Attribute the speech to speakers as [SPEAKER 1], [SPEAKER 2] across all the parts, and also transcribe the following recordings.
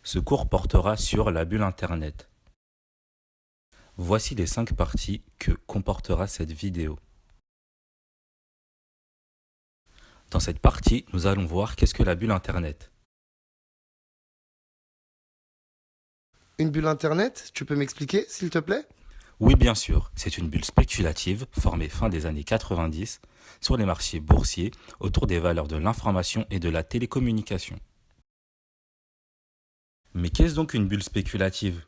[SPEAKER 1] Ce cours portera sur la bulle Internet. Voici les 5 parties que comportera cette vidéo. Dans cette partie, nous allons voir qu'est-ce que la bulle Internet.
[SPEAKER 2] Une bulle Internet, tu peux m'expliquer, s'il te plaît?
[SPEAKER 1] Oui, bien sûr, c'est une bulle spéculative formée fin des années 90 sur les marchés boursiers autour des valeurs de l'information et de la télécommunication. Mais qu'est-ce donc une bulle spéculative?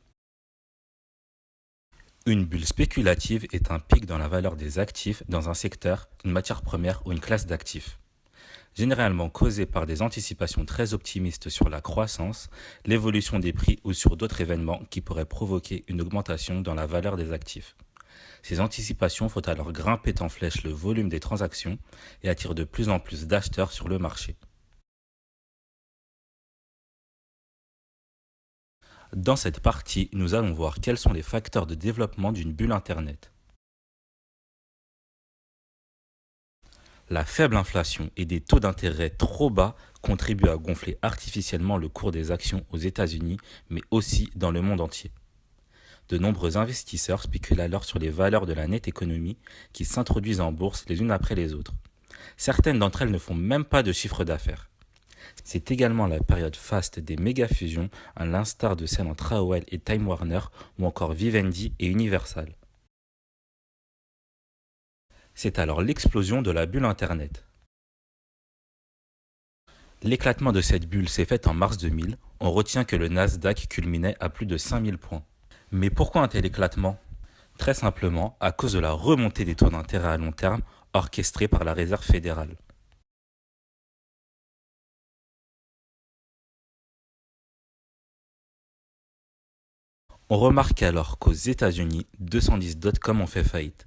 [SPEAKER 1] Une bulle spéculative est un pic dans la valeur des actifs dans un secteur, une matière première ou une classe d'actifs. Généralement causée par des anticipations très optimistes sur la croissance, l'évolution des prix ou sur d'autres événements qui pourraient provoquer une augmentation dans la valeur des actifs. Ces anticipations font alors grimper en flèche le volume des transactions et attirent de plus en plus d'acheteurs sur le marché. Dans cette partie, nous allons voir quels sont les facteurs de développement d'une bulle Internet. La faible inflation et des taux d'intérêt trop bas contribuent à gonfler artificiellement le cours des actions aux États-Unis, mais aussi dans le monde entier. De nombreux investisseurs spéculent alors sur les valeurs de la nette économie qui s'introduisent en bourse les unes après les autres. Certaines d'entre elles ne font même pas de chiffre d'affaires. C'est également la période faste des méga-fusions, à l'instar de celles entre AOL et Time Warner ou encore Vivendi et Universal. C'est alors l'explosion de la bulle Internet. L'éclatement de cette bulle s'est fait en mars 2000. On retient que le Nasdaq culminait à plus de 5000 points. Mais pourquoi un tel éclatement? Très simplement, à cause de la remontée des taux d'intérêt à long terme orchestrée par la Réserve fédérale. On remarque alors qu'aux États-Unis, 210.com ont fait faillite.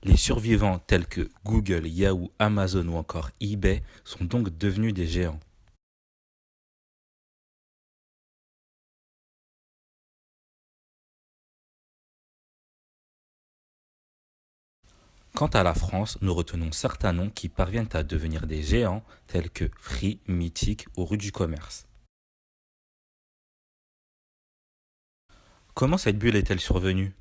[SPEAKER 1] Les survivants tels que Google, Yahoo, Amazon ou encore eBay sont donc devenus des géants. Quant à la France, nous retenons certains noms qui parviennent à devenir des géants tels que Free, Mythic ou Rue du Commerce. Comment cette bulle est-elle survenue?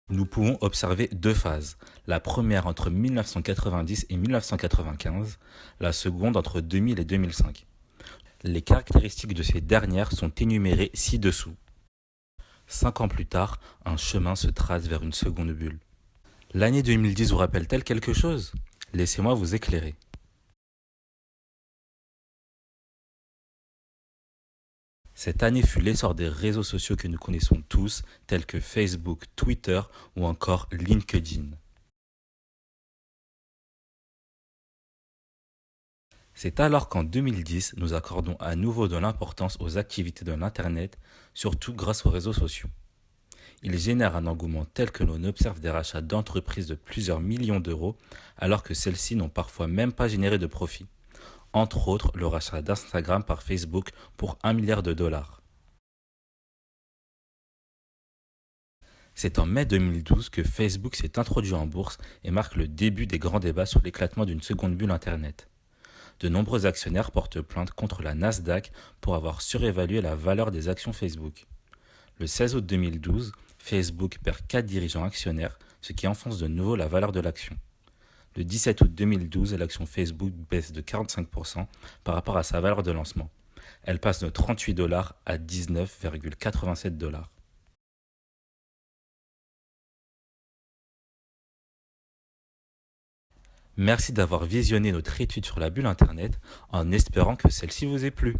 [SPEAKER 1] Nous pouvons observer deux phases. La première entre 1990 et 1995, la seconde entre 2000 et 2005. Les caractéristiques de ces dernières sont énumérées ci-dessous. 5 ans plus tard, un chemin se trace vers une seconde bulle. L'année 2010 vous rappelle-t-elle quelque chose? Laissez-moi vous éclairer. Cette année fut l'essor des réseaux sociaux que nous connaissons tous, tels que Facebook, Twitter ou encore LinkedIn. C'est alors qu'en 2010, nous accordons à nouveau de l'importance aux activités de l'Internet, surtout grâce aux réseaux sociaux. Ils génèrent un engouement tel que l'on observe des rachats d'entreprises de plusieurs millions d'euros, alors que celles-ci n'ont parfois même pas généré de profit. Entre autres, le rachat d'Instagram par Facebook pour 1 milliard de dollars. C'est en mai 2012 que Facebook s'est introduit en bourse et marque le début des grands débats sur l'éclatement d'une seconde bulle Internet. De nombreux actionnaires portent plainte contre la Nasdaq pour avoir surévalué la valeur des actions Facebook. Le 16 août 2012, Facebook perd 4 dirigeants actionnaires, ce qui enfonce de nouveau la valeur de l'action. Le 17 août 2012, l'action Facebook baisse de 45% par rapport à sa valeur de lancement. Elle passe de 38 dollars à 19,87 dollars. Merci d'avoir visionné notre étude sur la bulle Internet en espérant que celle-ci vous ait plu.